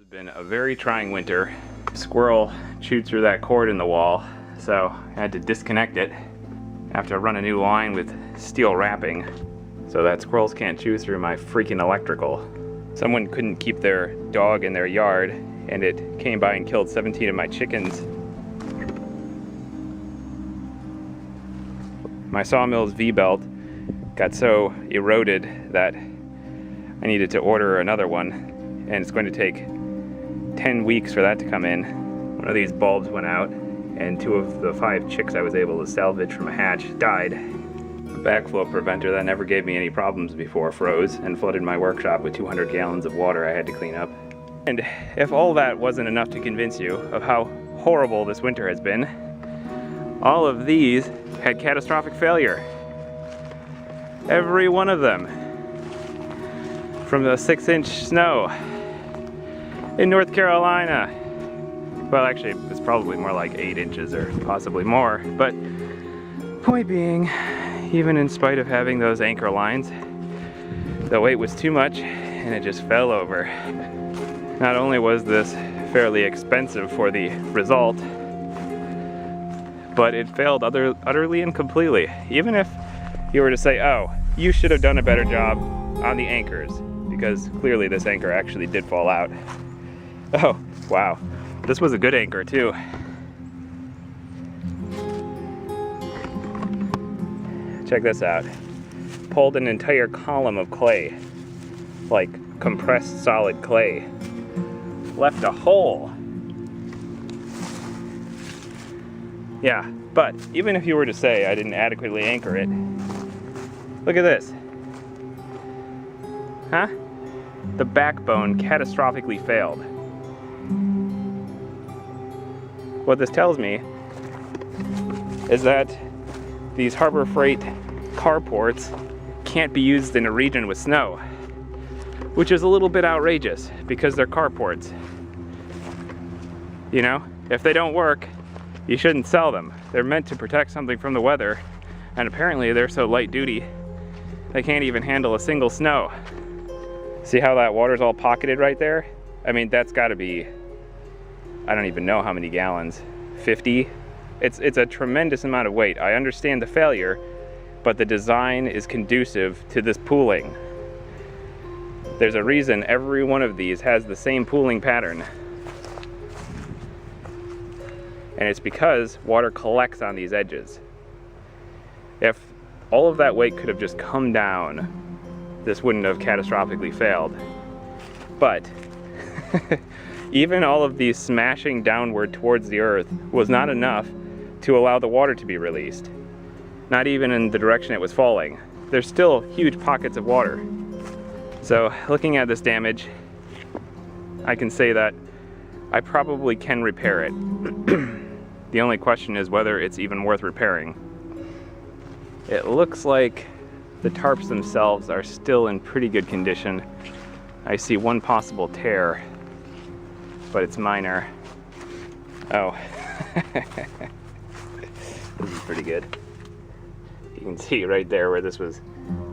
has been a very trying winter. Squirrel chewed through that cord in the wall, so I had to disconnect it. I have to run a new line with steel wrapping so that squirrels can't chew through my freaking electrical. Someone couldn't keep their dog in their yard, and it came by and killed 17 of my chickens. My sawmill's V-belt got so eroded that I needed to order another one, and it's going to take 10 weeks for that to come in. One of these bulbs went out, and 2 of the 5 chicks I was able to salvage from a hatch died. A backflow preventer that never gave me any problems before froze and flooded my workshop with 200 gallons of water I had to clean up. And if all that wasn't enough to convince you of how horrible this winter has been, all of these had catastrophic failure. Every one of them. From the 6-inch snow in North Carolina. Well, actually, it's probably more like 8 inches or possibly more. But point being, even in spite of having those anchor lines, the weight was too much and it just fell over. Not only was this fairly expensive for the result, but it failed utterly and completely. Even if you were to say, oh, you should have done a better job on the anchors, because clearly this anchor actually did fall out. Oh, wow. This was a good anchor too. Check this out. Pulled an entire column of clay, like compressed solid clay. Left a hole. Yeah, but even if you were to say I didn't adequately anchor it, look at this. Huh? The backbone catastrophically failed. What this tells me is that these Harbor Freight carports can't be used in a region with snow, which is a little bit outrageous because they're carports. You know, if they don't work, you shouldn't sell them. They're meant to protect something from the weather, and apparently they're so light duty they can't even handle a single snow. See how that water's all pocketed right there? I mean, that's gotta be, I don't even know how many gallons, 50? It's a tremendous amount of weight. I understand the failure, but the design is conducive to this pooling. There's a reason every one of these has the same pooling pattern. And it's because water collects on these edges. If all of that weight could have just come down, this wouldn't have catastrophically failed. But even all of these smashing downward towards the earth was not enough to allow the water to be released. Not even in the direction it was falling. There's still huge pockets of water. So looking at this damage, I can say that I probably can repair it. The only question is whether it's even worth repairing. It looks like the tarps themselves are still in pretty good condition. I see one possible tear, but it's minor. Oh, this is pretty good. You can see right there where this was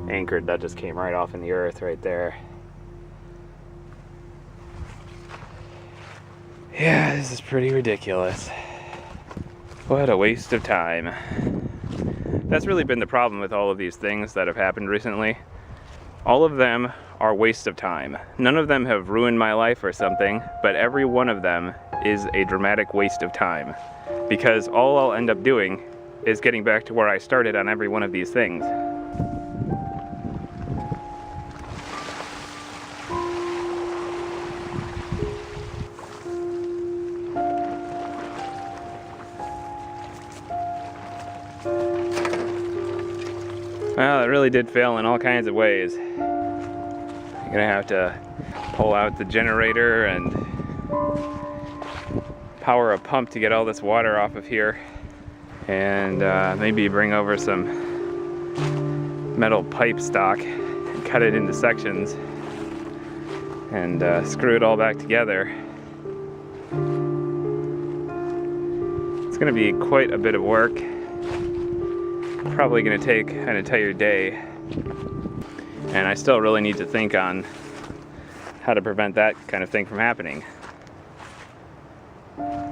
anchored, that just came right off in the earth right there. Yeah, this is pretty ridiculous. What a waste of time. That's really been the problem with all of these things that have happened recently. All of them are waste of time. None of them have ruined my life or something, but every one of them is a dramatic waste of time. Because all I'll end up doing is getting back to where I started on every one of these things. Well, it really did fail in all kinds of ways. I'm gonna have to pull out the generator and power a pump to get all this water off of here. And maybe bring over some metal pipe stock and cut it into sections and screw it all back together. It's gonna be quite a bit of work. Probably gonna take an entire day, and I still really need to think on how to prevent that kind of thing from happening.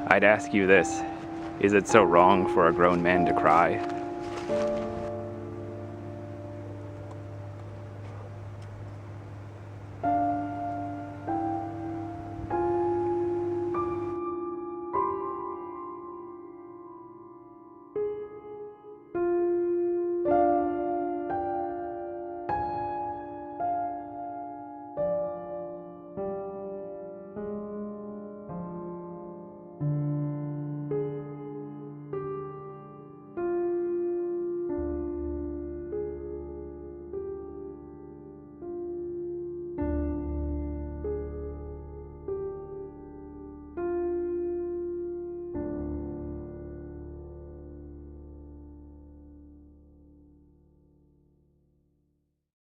I'd ask you this: is it so wrong for a grown man to cry?